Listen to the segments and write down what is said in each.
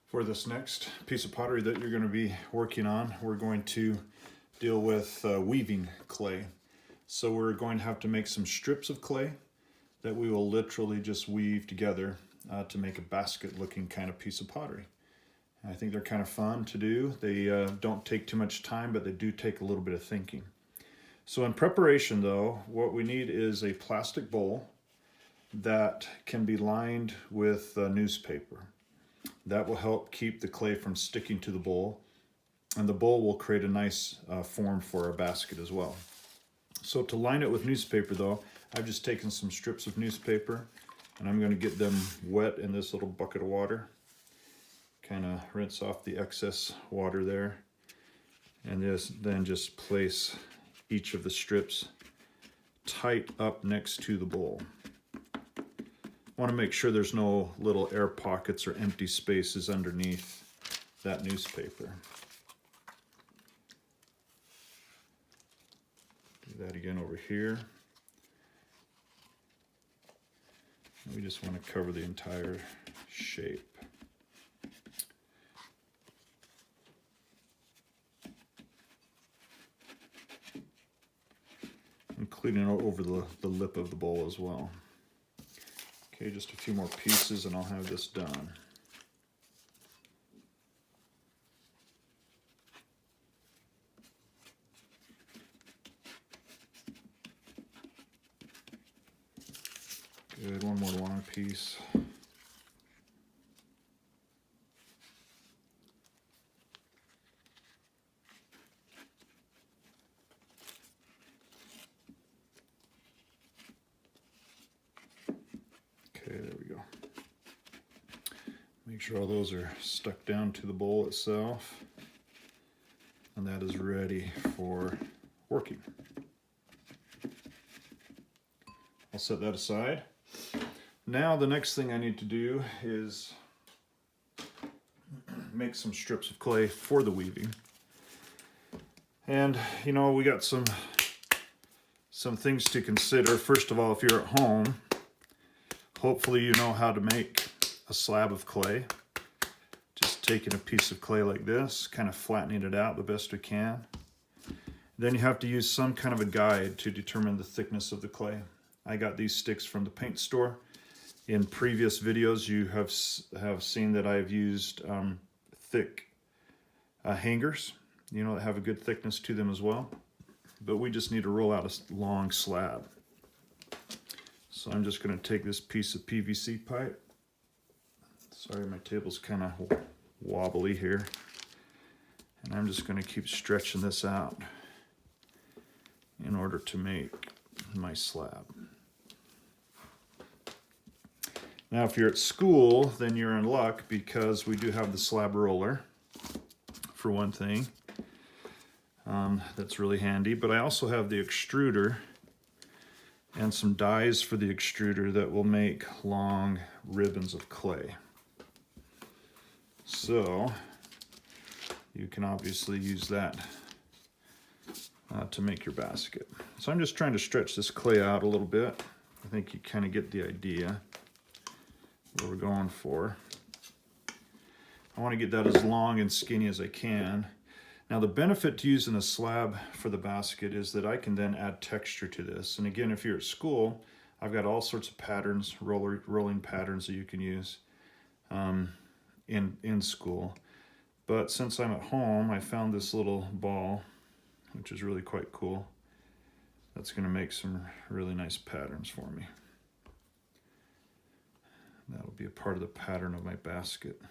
For this next piece of pottery that you're going to be working on, we're going to deal with weaving clay. So we're going to have to make some strips of clay that we will literally just weave together to make a basket looking kind of piece of pottery. I think they're kind of fun to do. They don't take too much time, but they do take a little bit of thinking. So in preparation though, what we need is a plastic bowl that can be lined with newspaper. That will help keep the clay from sticking to the bowl, and the bowl will create a nice form for our basket as well. So to line it with newspaper though, I've just taken some strips of newspaper and I'm going to get them wet in this little bucket of water. Kind of rinse off the excess water there, and then just place each of the strips tight up next to the bowl. Want to make sure there's no little air pockets or empty spaces underneath that newspaper. Do that again over here. We just want to cover the entire shape. Including over the lip of the bowl as well. Okay, just a few more pieces and I'll have this done. Good, one more long piece. Okay, there we go. Make sure all those are stuck down to the bowl itself, and that is ready for working. I'll set that aside. Now the next thing I need to do is make some strips of clay for the weaving. And you know, we got some things to consider. First of all, if you're at home, hopefully you know how to make a slab of clay. Just taking a piece of clay like this, kind of flattening it out the best we can. Then you have to use some kind of a guide to determine the thickness of the clay. I got these sticks from the paint store. In previous videos you have seen that I've used thick hangers, you know, that have a good thickness to them as well. But we just need to roll out a long slab. So I'm just going to take this piece of PVC pipe. Sorry, my table's kind of wobbly here. And I'm just going to keep stretching this out in order to make my slab. Now, if you're at school, then you're in luck because we do have the slab roller, for one thing. That's really handy. But I also have the extruder and some dies for the extruder that will make long ribbons of clay. So you can obviously use that to make your basket. So I'm just trying to stretch this clay out a little bit. I think you kind of get the idea what we're going for. I want to get that as long and skinny as I can. Now the benefit to using a slab for the basket is that I can then add texture to this. And again, if you're at school, I've got all sorts of patterns, rolling patterns that you can use in school. But since I'm at home, I found this little ball, which is really quite cool. That's going to make some really nice patterns for me. That'll be a part of the pattern of my basket.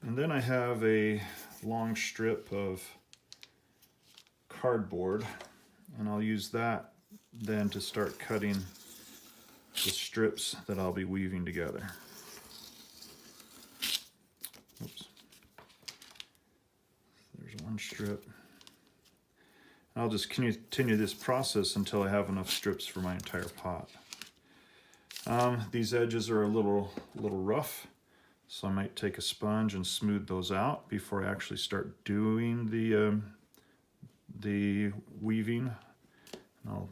And then I have a long strip of cardboard, and I'll use that then to start cutting the strips that I'll be weaving together. Oops. There's one strip. I'll just continue this process until I have enough strips for my entire pot. These edges are a little rough, so I might take a sponge and smooth those out before I actually start doing the weaving. I'll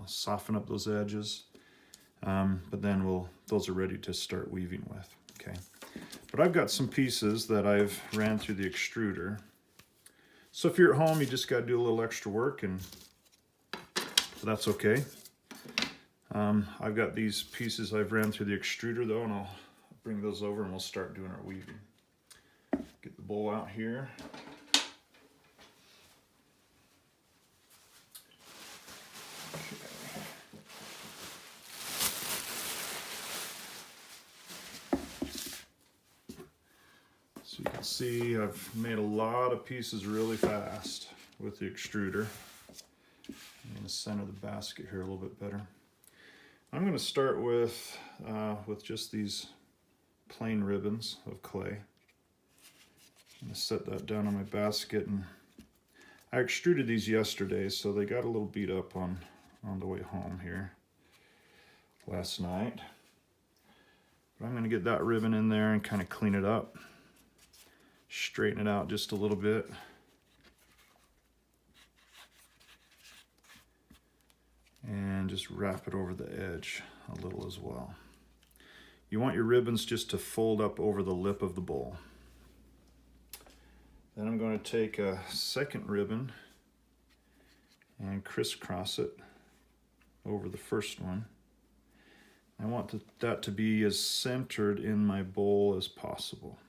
soften up those edges, but then those are ready to start weaving with. Okay. But I've got some pieces that I've ran through the extruder. So if you're at home, you just got to do a little extra work, and that's okay. I've got these pieces I've ran through the extruder though, and I'll bring those over and we'll start doing our weaving. Get the bowl out here. So you can see I've made a lot of pieces really fast with the extruder. I'm going to center the basket here a little bit better. I'm going to start with just these plain ribbons of clay. I'm going to set that down on my basket, and I extruded these yesterday, so they got a little beat up on the way home here last night. But I'm going to get that ribbon in there and kind of clean it up, straighten it out just a little bit. And just wrap it over the edge a little as well. You want your ribbons just to fold up over the lip of the bowl. Then I'm going to take a second ribbon and crisscross it over the first one. I want that to be as centered in my bowl as possible.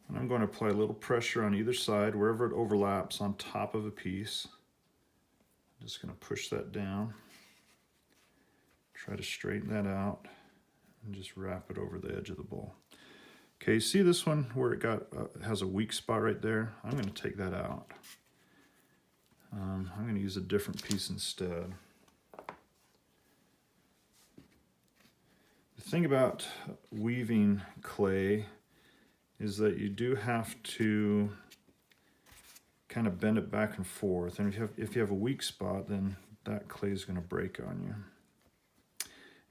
And I'm going to apply a little pressure on either side, wherever it overlaps on top of a piece. I'm just going to push that down. Try to straighten that out and just wrap it over the edge of the bowl. Okay, see this one where it has a weak spot right there? I'm going to take that out. I'm going to use a different piece instead. The thing about weaving clay is that you do have to kind of bend it back and forth. And if you have a weak spot, then that clay is going to break on you.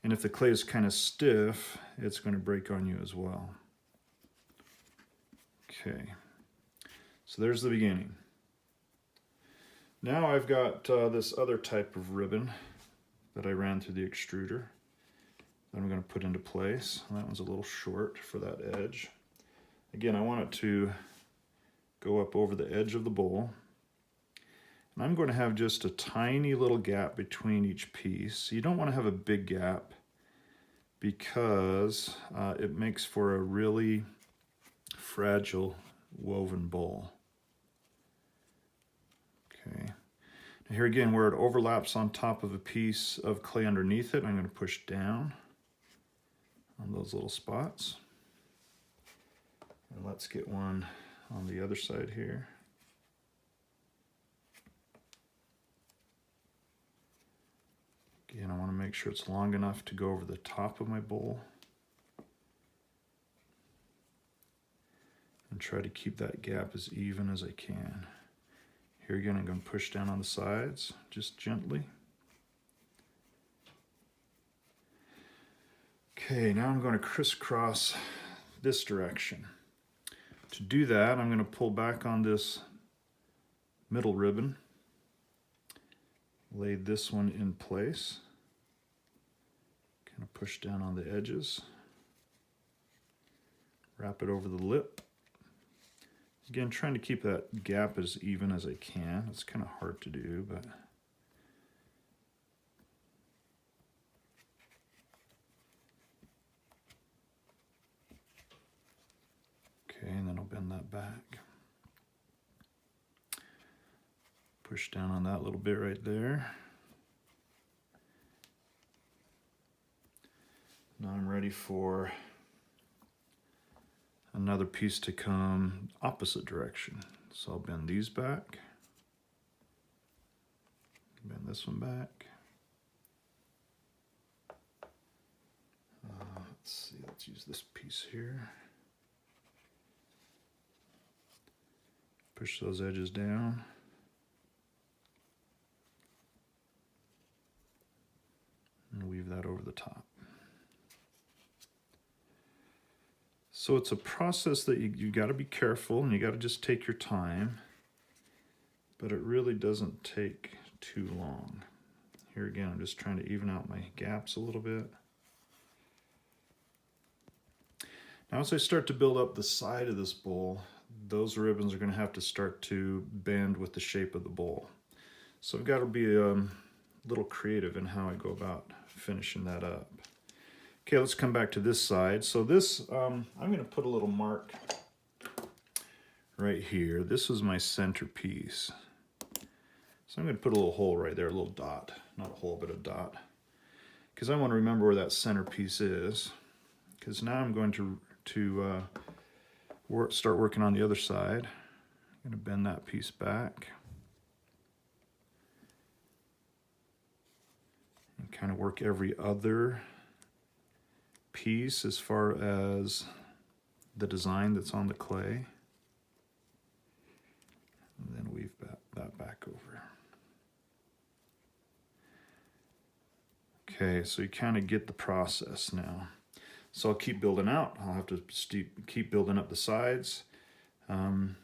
And if the clay is kind of stiff, it's going to break on you as well. Okay, so there's the beginning. Now I've got this other type of ribbon that I ran through the extruder that I'm going to put into place. That one's a little short for that edge. Again, I want it to go up over the edge of the bowl. And I'm going to have just a tiny little gap between each piece. You don't want to have a big gap because it makes for a really fragile woven bowl. Okay. Now here again, where it overlaps on top of a piece of clay underneath it, I'm going to push down on those little spots. And let's get one on the other side here. Again, I want to make sure it's long enough to go over the top of my bowl. And try to keep that gap as even as I can. Here again, I'm going to push down on the sides, just gently. Okay, now I'm going to crisscross this direction. To do that, I'm going to pull back on this middle ribbon, lay this one in place, kind of push down on the edges, wrap it over the lip. Again, trying to keep that gap as even as I can. It's kind of hard to do, but okay, and then I'll bend that back. Push down on that little bit right there. Now I'm ready for another piece to come opposite direction. So I'll bend these back, bend this one back. Let's see, let's use this piece here. Push those edges down. And weave that over the top. So it's a process that you got to be careful and you got to just take your time, but it really doesn't take too long. Here again, I'm just trying to even out my gaps a little bit. Now as I start to build up the side of this bowl, those ribbons are going to have to start to bend with the shape of the bowl. So I've got to be a little creative in how I go about finishing that up. Okay, let's come back to this side. So this, I'm going to put a little mark right here. This is my centerpiece. So I'm going to put a little hole right there, a little dot. Not a hole, but a dot. Because I want to remember where that centerpiece is. Because now I'm going to start working on the other side. I'm going to bend that piece back. And kind of work every other piece as far as the design that's on the clay. And then weave that back over. Okay, so you kind of get the process now. So I'll keep building out. I'll have to keep building up the sides. Want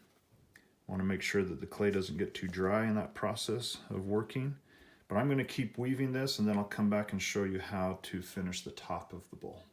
to make sure that the clay doesn't get too dry in that process of working. But I'm going to keep weaving this, and then I'll come back and show you how to finish the top of the bowl.